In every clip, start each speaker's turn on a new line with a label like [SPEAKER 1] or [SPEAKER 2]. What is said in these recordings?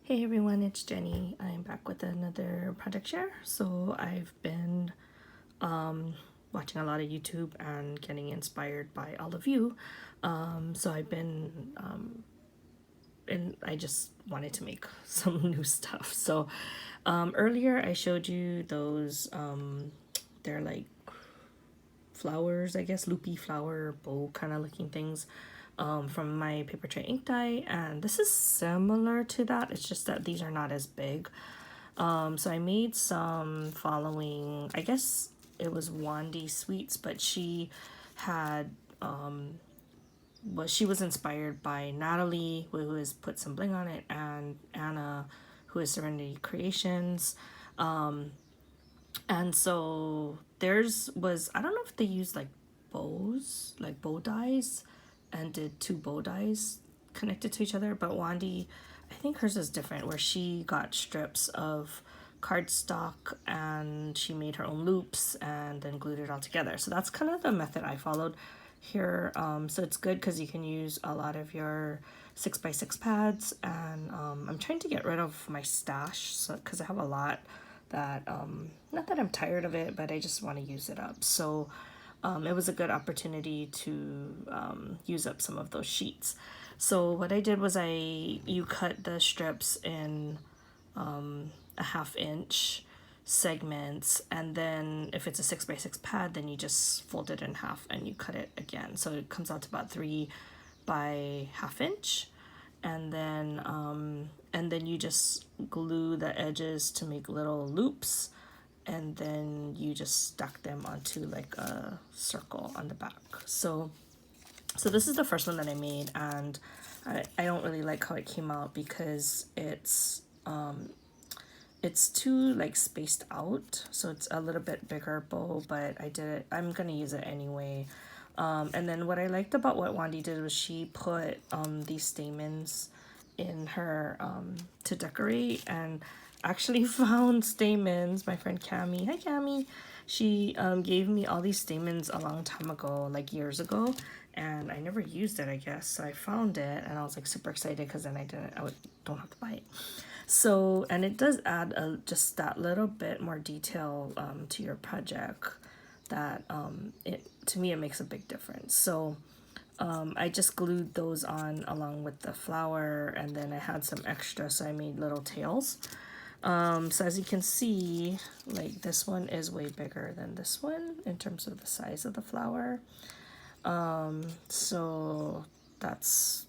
[SPEAKER 1] Hey everyone, it's Jenny. I'm back with another project share. So I've been watching a lot of YouTube and getting inspired by all of you. So I've been and I just wanted to make some new stuff. So earlier I showed you those they're like flowers, I guess, loopy flower bow kind of looking things from my paper tray ink dye, and this is similar to that. It's just that these are not as big. So I made some following, I guess it was Wandy sweets, but she had she was inspired by Natalie, who has put some bling on it, and Anna, who is Serenity Creations. And so theirs was, I don't know if they used like bows, like bow dies, and did two bow dies connected to each other. But Wandy, I think hers is different, where she got strips of cardstock and she made her own loops and then glued it all together. So that's kind of the method I followed here. So it's good because you can use a lot of your 6x6 pads, and I'm trying to get rid of my stash, so because I have a lot that not that I'm tired of it, but I just want to use it up. So it was a good opportunity to use up some of those sheets. So what I did was you cut the strips in a 1/2 inch segments, and then if it's a 6x6 pad, then you just fold it in half and you cut it again, so it comes out to about 3 by 1/2 inch. And then you just glue the edges to make little loops, and then you just stack them onto like a circle on the back. So this is the first one that I made, and I don't really like how it came out because it's too like spaced out, so it's a little bit bigger bow, but I'm gonna use it anyway. And then what I liked about what Wandy did was she put these stamens in her to decorate, and actually found stamens. My friend Cami, hi Cami, she gave me all these stamens a long time ago, like years ago, and I never used it, I guess. So I found it and I was like super excited because then don't have to buy it. So, and it does add just that little bit more detail to your project that to me it makes a big difference. So I just glued those on along with the flower, and then I had some extra, so I made little tails. So as you can see, like this one is way bigger than this one in terms of the size of the flower. So that's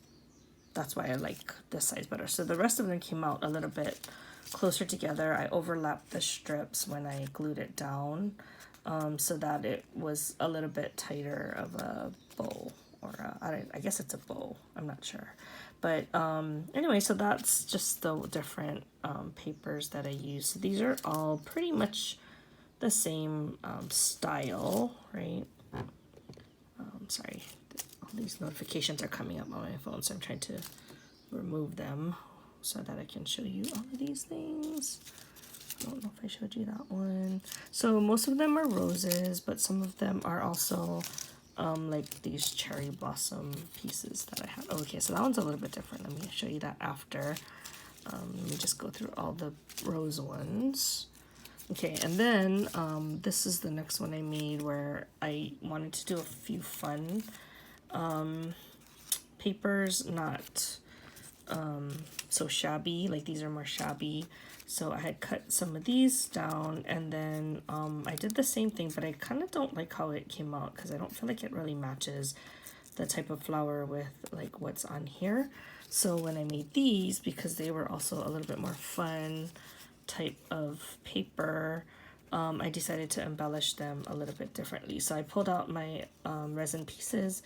[SPEAKER 1] why I like this size better. So the rest of them came out a little bit closer together. I overlapped the strips when I glued it down, so that it was a little bit tighter of a bow, or I guess it's a bow, I'm not sure. But anyway, so that's just the different papers that I use. So these are all pretty much the same style, right? Sorry, all these notifications are coming up on my phone, so I'm trying to remove them so that I can show you all of these things. I don't know if I showed you that one. So most of them are roses, but some of them are also like these cherry blossom pieces that I had. Oh, okay, so that one's a little bit different. Let me show you that after. Let me just go through all the rose ones. Okay, and then this is the next one I made, where I wanted to do a few fun papers, not so shabby. Like these are more shabby. So I had cut some of these down, and then I did the same thing, but I kind of don't like how it came out because I don't feel like it really matches the type of flower with like what's on here. So when I made these, because they were also a little bit more fun type of paper, I decided to embellish them a little bit differently. So I pulled out my resin pieces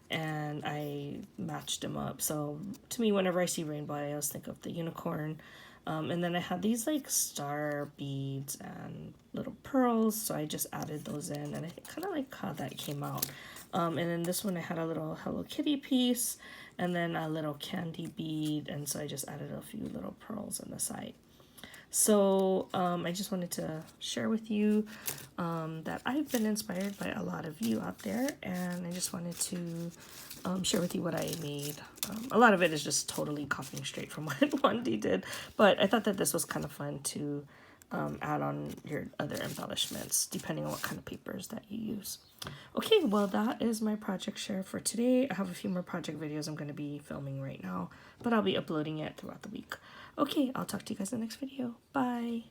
[SPEAKER 1] and I matched them up. So to me, whenever I see rainbow, I always think of the unicorn. And then I had these like star beads and little pearls, so I just added those in, and I kind of like how that came out. And then this one I had a little Hello Kitty piece, and then a little candy bead, and so I just added a few little pearls on the side. So I just wanted to share with you that I've been inspired by a lot of you out there, and I just wanted to share with you what I made. A lot of it is just totally copying straight from what Wandy did, but I thought that this was kind of fun to add on your other embellishments depending on what kind of papers that you use. Okay, well, that is my project share for today. I have a few more project videos I'm going to be filming right now, but I'll be uploading it throughout the week. Okay, I'll talk to you guys in the next video. Bye.